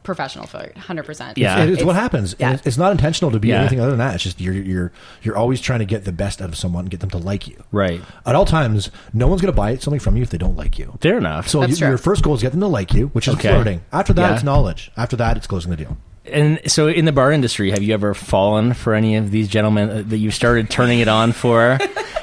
professional for it, 100%. Yeah, it's what happens. Yeah. And it's not intentional to be anything other than that. It's just you're always trying to get the best out of someone and get them to like you. Right. At all times, no one's going to buy something from you if they don't like you. Fair enough. So your first goal is get them to like you, which is flirting. After that, it's knowledge. After that, it's closing the deal. And so in the bar industry, have you ever fallen for any of these gentlemen that you started turning it on for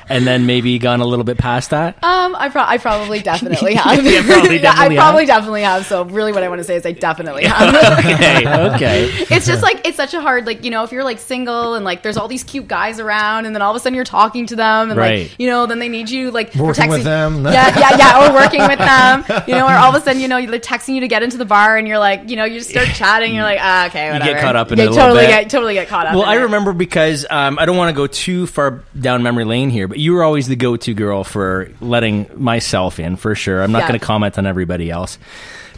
and then maybe gone a little bit past that? I probably definitely have. Definitely have. So really what I want to say is I definitely have. Okay. It's just like, it's such a hard, like, you know, if you're like single and like there's all these cute guys around and then all of a sudden you're talking to them and like, you know, then they need you like working with them. or working with them, you know, or all of a sudden, you know, they're texting you to get into the bar and you're like, you know, you just start chatting, you're like, okay, whatever. You get caught up in it a little bit. Totally get caught up. Well, I remember because I don't want to go too far down memory lane here, but you were always the go-to girl for letting myself in, for sure. I'm not going to comment on everybody else.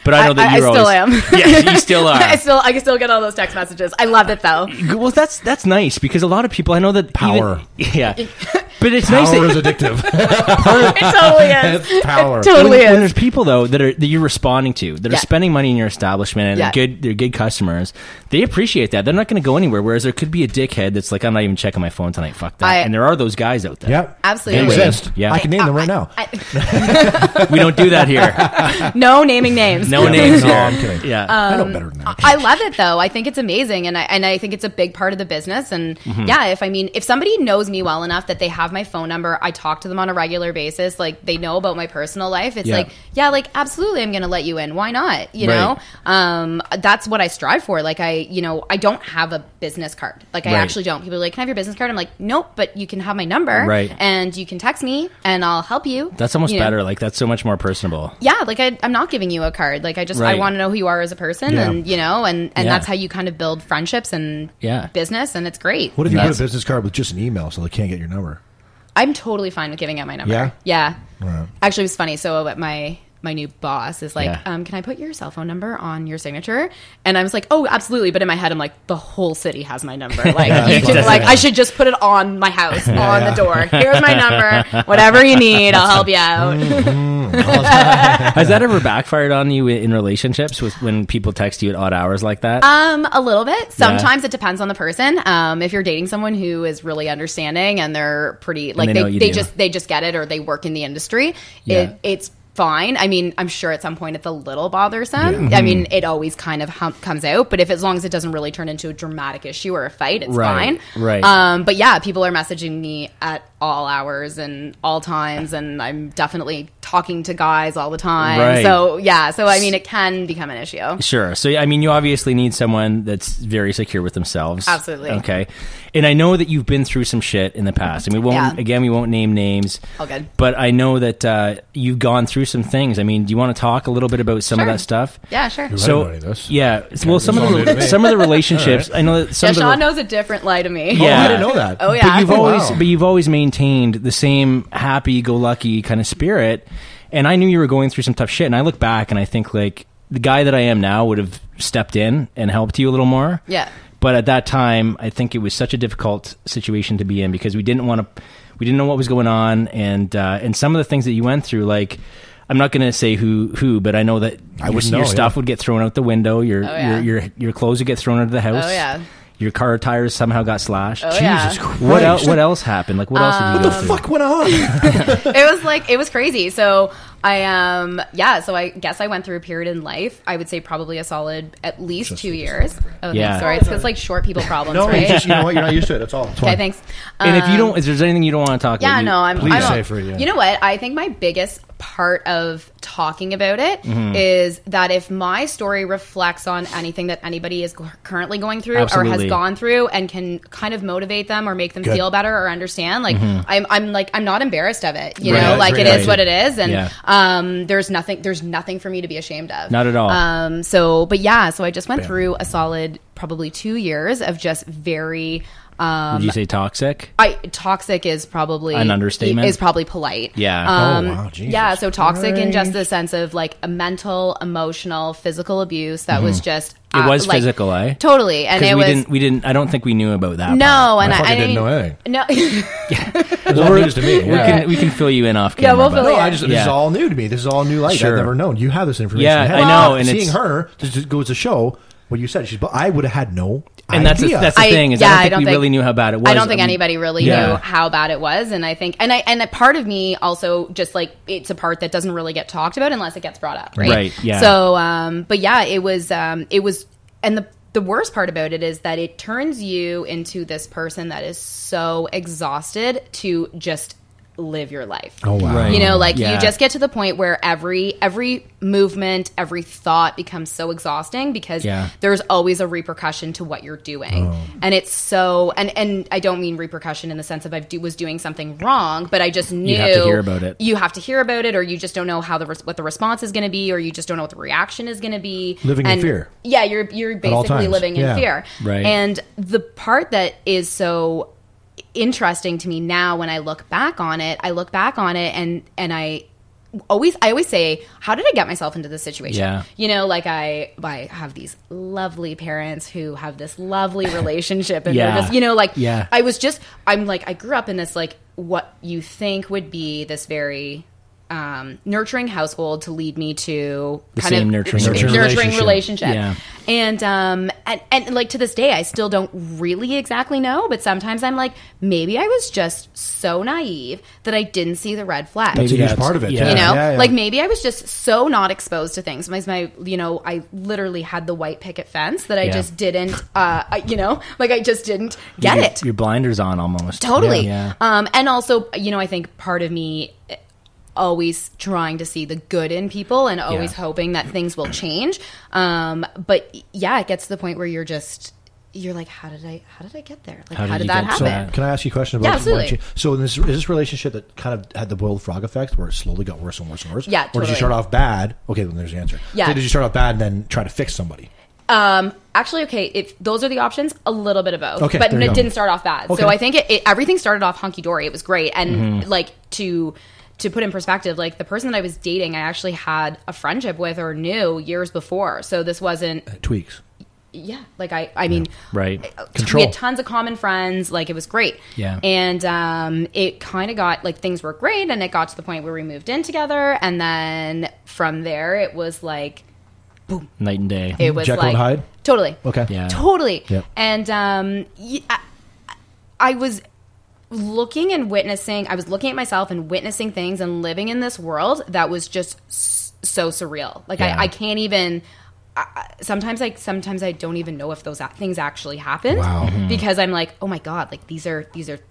But I know that you still am. Yeah, you still are. I can still get all those text messages. I love it though. Well, that's nice because a lot of people, I know that power. But it's power nice. Power is addictive. It totally is. It's power. It totally is. When there's people though that you're responding to, that are spending money in your establishment and they're good customers, they appreciate that. They're not going to go anywhere. Whereas there could be a dickhead that's like, I'm not even checking my phone tonight. Fuck that. And there are those guys out there. Yeah, absolutely. They exist. Yeah, I can name them right now. We don't do that here. No naming names. No names. No, I'm kidding. Yeah, I know better than that. I love it though. I think it's amazing, and I think it's a big part of the business. And if somebody knows me well enough that they have my phone number, I talk to them on a regular basis. Like they know about my personal life. It's like absolutely, I'm going to let you in. Why not? You know, that's what I strive for. Like I don't have a business card. Like I actually don't. People are like, can I have your business card? I'm like, nope, but you can have my number, and you can text me, and I'll help you. That's almost better. Like that's so much more personable. Yeah, like I'm not giving you a card. Like I want to know who you are as a person, and you know, and that's how you kind of build friendships and business, and it's great. What if you put a business card with just an email so they can't get your number? I'm totally fine with giving out my number. Yeah. Right. Actually, it was funny. So my new boss is like, can I put your cell phone number on your signature? And I was like, oh, absolutely. But in my head, I'm like, the whole city has my number. Like, you can, like, I should just put it on my house, on the door. Here's my number. Whatever you need, I'll help you out. Has that ever backfired on you in relationships when people text you at odd hours like that? A little bit. Sometimes it depends on the person. If you're dating someone who is really understanding and they're pretty, like they just get it, or they work in the industry, it's fine. I mean, I'm sure at some point it's a little bothersome. I mean, it always kind of comes out, but as long as it doesn't really turn into a dramatic issue or a fight, it's fine. Right. But yeah, people are messaging me at all hours and all times, and I'm definitely talking to guys all the time. Right. So I mean, it can become an issue. Sure. So I mean, you obviously need someone that's very secure with themselves. Absolutely. Okay. And I know that you've been through some shit in the past, and we won't name names. All good. But I know that you've gone through some things. I mean, do you want to talk a little bit about some of that stuff? Yeah, sure. So well, some of the relationships. I know that Sean knows a different lie to me. Yeah, I didn't know that. Oh yeah. But you've always maintained the same happy-go-lucky kind of spirit. And I knew you were going through some tough shit. And I look back and I think like the guy that I am now would have stepped in and helped you a little more. Yeah. But at that time, I think it was such a difficult situation to be in because we didn't know what was going on, and some of the things that you went through, like I'm not going to say who, but I know that your stuff would get thrown out the window, your clothes would get thrown out of the house. Oh yeah. Your car tires somehow got slashed. Oh, Jesus Christ. What else happened? Like what else did you go through? What the fuck went on? It was crazy. So so I guess I went through a period in life, I would say probably a solid at least 2 years. Oh, yeah. Sorry. It's because like short people problems, No, right? you know what? You're not used to it. That's all. Okay, thanks. And if there's anything you don't want to talk about, I'm please say for you. You know what? I think my biggest part of talking about it is that if my story reflects on anything that anybody is currently going through or has gone through and can kind of motivate them or make them feel better or understand, like I'm not embarrassed of it, you know, like it is what it is, and there's nothing for me to be ashamed of. Not at all. So I just went through a solid probably 2 years of just very Would you say toxic? Toxic is probably an understatement. Is probably polite. Yeah. Wow, Jesus. Yeah. So toxic in just Christ. the sense of like a mental, emotional, physical abuse that was just. It was like, physical, eh? Totally, and it we didn't. I don't think we knew about that. No, part. and I didn't know anything. No. It was all news to me. We can fill you in off camera. Yeah, we'll fill No, you in. this is all new to me. This is all new light. Sure. I've never known. You have this information. Yeah, ahead. I know, and seeing it's- her just goes to show what you said. But I would have had no And idea. that's the thing is, I don't think we really knew how bad it was. I don't think anybody really knew how bad it was, and I think, and a part of me also just like it's a part that doesn't really get talked about unless it gets brought up, right? Right. Yeah. So, but yeah, it was, and the worst part about it is that it turns you into this person that is so exhausted to just live your life. Oh wow! Right. You know, like Yeah. you just get to the point where every movement, every thought becomes so exhausting because there's always a repercussion to what you're doing, and it's so. And I don't mean repercussion in the sense of was doing something wrong, but I just knew You have to hear about it. You have to hear about it, or you just don't know how what the response is going to be, or you just don't know what the reaction is going to be. Living in fear. Yeah, you're basically times. living in fear. Right. And the part that is so interesting to me now when I look back on it and I always say, how did I get myself into this situation? Yeah. You know, like I have these lovely parents who have this lovely relationship and they're just, you know, like I grew up in this like what you think would be this very nurturing household to lead me to The kind same of nurturing relationship. Yeah. And like to this day, I still don't really exactly know, but sometimes I'm like, maybe I was just so naive that I didn't see the red flags. That's a huge part of it. Yeah. You know, Yeah. like maybe I was just so not exposed to things. I literally had the white picket fence that I just didn't, like I just didn't get it. Your blinders on almost. Totally. Yeah. And also, I think part of me always trying to see the good in people and always hoping that things will change. But yeah, it gets to the point where you're like, how did I get there? Like, how did that happen? So, can I ask you a question about absolutely. So is this relationship that kind of had the boiled frog effect where it slowly got worse and worse and worse? Yeah, Or did totally. you start off bad? Okay, then there's the answer. Yeah. So did you start off bad and then try to fix somebody? Actually, okay, if those are the options, a little bit of both. Okay, but there you it go. didn't start off bad. Okay. So I think everything started off hunky-dory. It was great. And like to put in perspective, like the person that I was dating, I actually had a friendship with or knew years before. So this wasn't... Tweaks. Yeah, like I mean, Right. Control. We had tons of common friends. Like it was great. Yeah. And it kind of got like things were great, and it got to the point where we moved in together, and then from there it was like, boom, Night and day. it was Jekyll like and Hyde? totally, Okay. Yeah. totally. Yep. And I was looking and witnessing. I was looking at myself and witnessing things and living in this world that was just so surreal. Like Yeah. I can't even. Sometimes I don't even know if those things actually happened. Wow. Mhm. Because I'm like, oh my god, like these are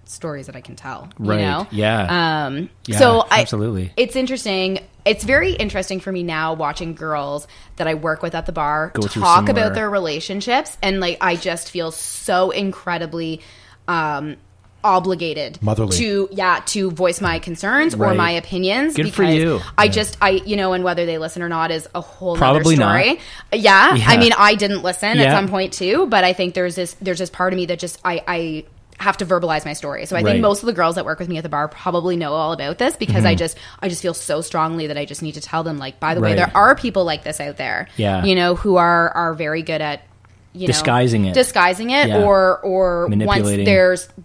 stories that I can tell. Right. You know? Yeah. Yeah, So absolutely. It's interesting. It's very interesting for me now watching girls that I work with at the bar Go through talk similar- about their relationships, and like I just feel so incredibly obligated Motherly. to voice my concerns or Right. my opinions. Good for because you. and whether they listen or not is a whole Probably nother not. story. Yeah. Yeah. I mean, I didn't listen Yeah. at some point too, but I think there's this part of me that just I have to verbalize my story. So I Right. think most of the girls that work with me at the bar probably know all about this because I just feel so strongly that I just need to tell them, like, by the way, Right. there are people like this out there. Yeah. Who are very good at Disguising it. Yeah. or once Manipulating.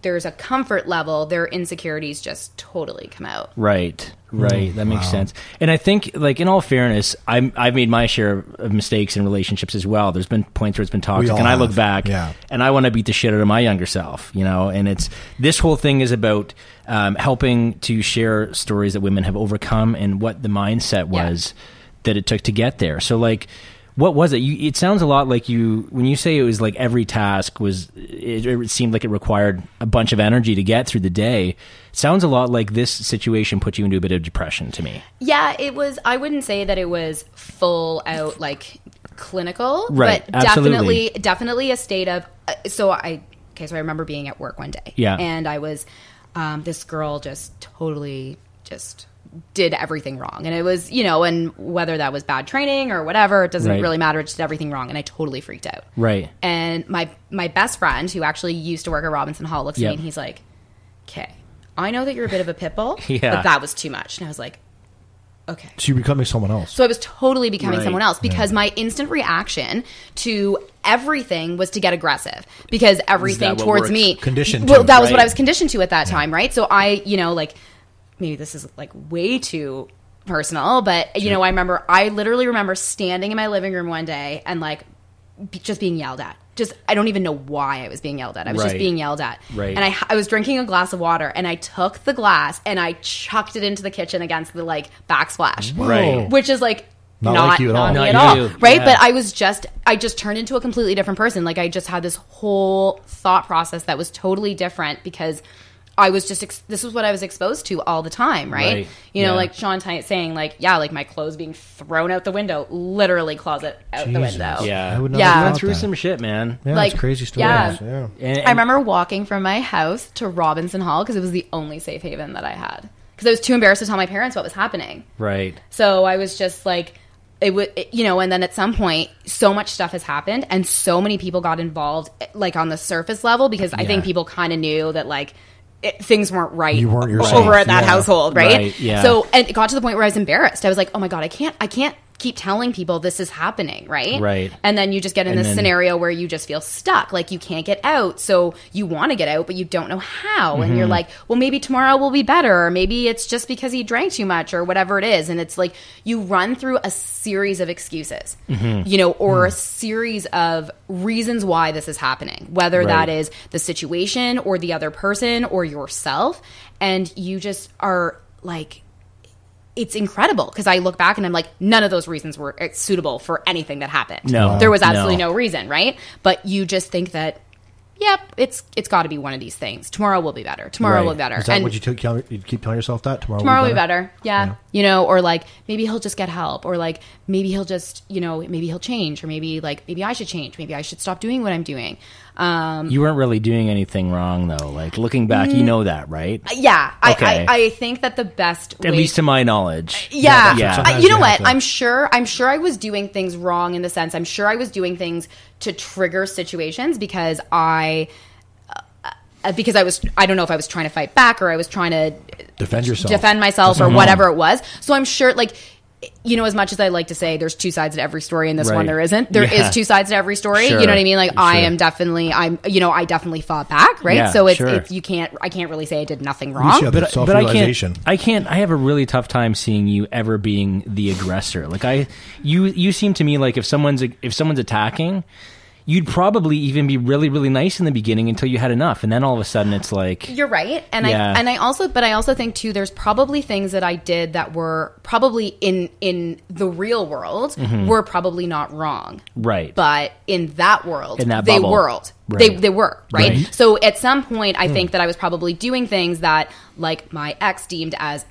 there's a comfort level, their insecurities just totally come out. Right. That makes sense. And I think, like, in all fairness, I've made my share of mistakes in relationships as well. There's been points where it's been toxic, all and I look have. back Yeah. and I want to beat the shit out of my younger self, and it's this whole thing is about helping to share stories that women have overcome and what the mindset was that it took to get there. So, like, what was it? It sounds a lot like when you say it was like every task was, it seemed like it required a bunch of energy to get through the day. It sounds a lot like this situation put you into a bit of depression to me. Yeah, it was. I wouldn't say that it was full out like clinical, Right, but absolutely. definitely a state of. So I remember being at work one day, Yeah. and I was this girl just totally just did everything wrong. And it was, and whether that was bad training or whatever, it doesn't really matter. It just did everything wrong. And I totally freaked out. Right. And my best friend, who actually used to work at Robinson Hall, looks at me and he's like, okay, I know that you're a bit of a pit bull, but that was too much. And I was like, okay. So you're becoming someone else. So I was totally becoming someone else because my instant reaction to everything was to get aggressive because everything towards me conditioned. Well, that was what I was conditioned to at that time, right? So I, maybe this is like way too personal, but I literally remember standing in my living room one day and like just being yelled at. I don't even know why I was being yelled at. I was just being yelled at. Right. And I was drinking a glass of water and I took the glass and I chucked it into the kitchen against the like backsplash. Right. Which is like not like you at all. me at all. Right. Yeah. But I just turned into a completely different person. Like I just had this whole thought process that was totally different because I was just, this was what I was exposed to all the time, right? Like Sean saying, like, like my clothes being thrown out the window, literally closet out the window. Yeah. I would not I went through some shit, man. Yeah, like, it's crazy stories. Yeah. And I remember walking from my house to Robinson Hall because it was the only safe haven that I had. Because I was too embarrassed to tell my parents what was happening. Right. So I was just like, and then at some point, so much stuff has happened and so many people got involved, like on the surface level, because I think people kind of knew that, like, things weren't right you weren't over at that household, right? Yeah. So, and it got to the point where I was embarrassed. I was like, oh my God, I can't keep telling people this is happening, right? Right. And then you just get in this scenario where you just feel stuck, like you can't get out. So you want to get out, but you don't know how. And you're like, well, maybe tomorrow will be better. Or maybe it's just because he drank too much or whatever it is. And it's like you run through a series of excuses, or a series of reasons why this is happening, whether that is the situation or the other person or yourself. And you just are like, it's incredible because I look back and I'm like, none of those reasons were suitable for anything that happened. No, there was absolutely no reason, right? But you just think that, yep, it's got to be one of these things. Tomorrow will be better. Tomorrow will be better. Is that what you keep telling yourself that? Tomorrow will be better. Yeah. Or like maybe he'll just get help, or like maybe he'll just, maybe he'll change, or maybe I should change. Maybe I should stop doing what I'm doing. You weren't really doing anything wrong though. Like looking back, you know that, right? Yeah. Okay. I think that the best way, at least to my knowledge. Yeah. You know what? I'm sure I was doing things wrong in the sense, I'm sure I was doing things to trigger situations because I don't know if I was trying to fight back or I was trying to defend myself or whatever it was. So I'm sure, like, as much as I like to say there's two sides to every story and this one there isn't, there is two sides to every story. Sure. You know what I mean? Like I definitely fought back, right? Yeah, so it's I can't really say I did nothing wrong. But I have a really tough time seeing you ever being the aggressor. Like you seem to me like if someone's attacking, you'd probably even be really, really nice in the beginning until you had enough, and then all of a sudden it's like you're right. And I also think too, there's probably things that I did that were probably in the real world were probably not wrong, right? But in that world, they were right. So at some point, I think that I was probably doing things that like my ex deemed as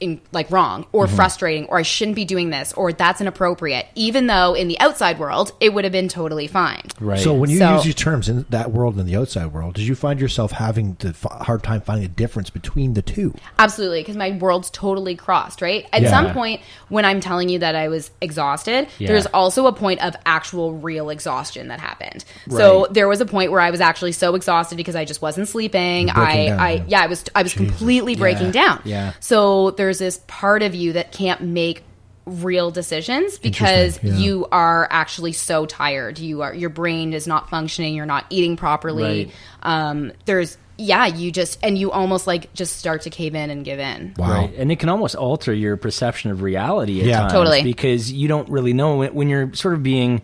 wrong or frustrating, or I shouldn't be doing this, or that's inappropriate, even though in the outside world it would have been totally fine. Right. So when you use these terms in that world and in the outside world, did you find yourself having the hard time finding a difference between the two? Absolutely, because my worlds totally crossed, right? At some point when I'm telling you that I was exhausted, there's also a point of actual real exhaustion that happened. Right. So there was a point where I was actually so exhausted because I just wasn't sleeping. I was completely breaking down. Yeah. So there's this part of you that can't make real decisions because you are actually so tired. Your brain is not functioning. You're not eating properly. Right. You almost like just start to cave in and give in. Wow. Right. And it can almost alter your perception of reality at times. Totally. Because you don't really know when you're sort of being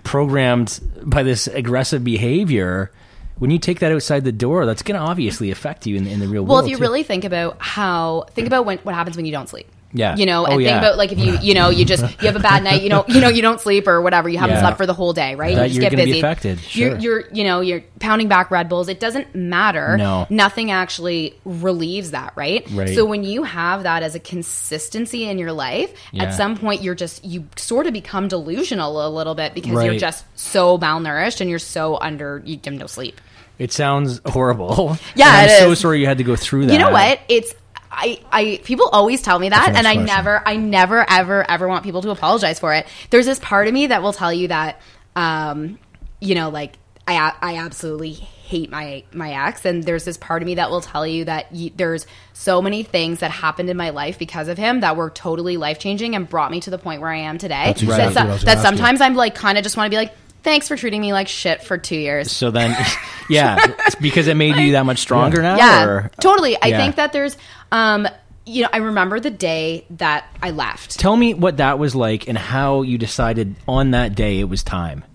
programmed by this aggressive behavior. When you take that outside the door, that's going to obviously affect you in the real world. Well, if you really think about what happens when you don't sleep. Yeah. Think about like if you have a bad night, you don't sleep or whatever, you haven't slept for the whole day, right? You just you're get busy. Be affected. Sure. You're pounding back Red Bulls. It doesn't matter. No. Nothing actually relieves that, right? So when you have that as a consistency in your life, at some point you sort of become delusional a little bit because you're just so malnourished and you're so you have no sleep. It sounds horrible. Yeah, I'm so sorry you had to go through that. You know what? I people always tell me that, and I never ever want people to apologize for it. There's this part of me that will tell you that, you know, like I absolutely hate my ex, and there's this part of me that will tell you that there's so many things that happened in my life because of him that were totally life changing and brought me to the point where I am today. That sometimes I'm like kind of just want to be like, thanks for treating me like shit for 2 years. So then, yeah, because it made you that much stronger now? Yeah, or? Totally. I think that there's, you know, I remember the day that I left. Tell me what that was like and how you decided on that day it was time.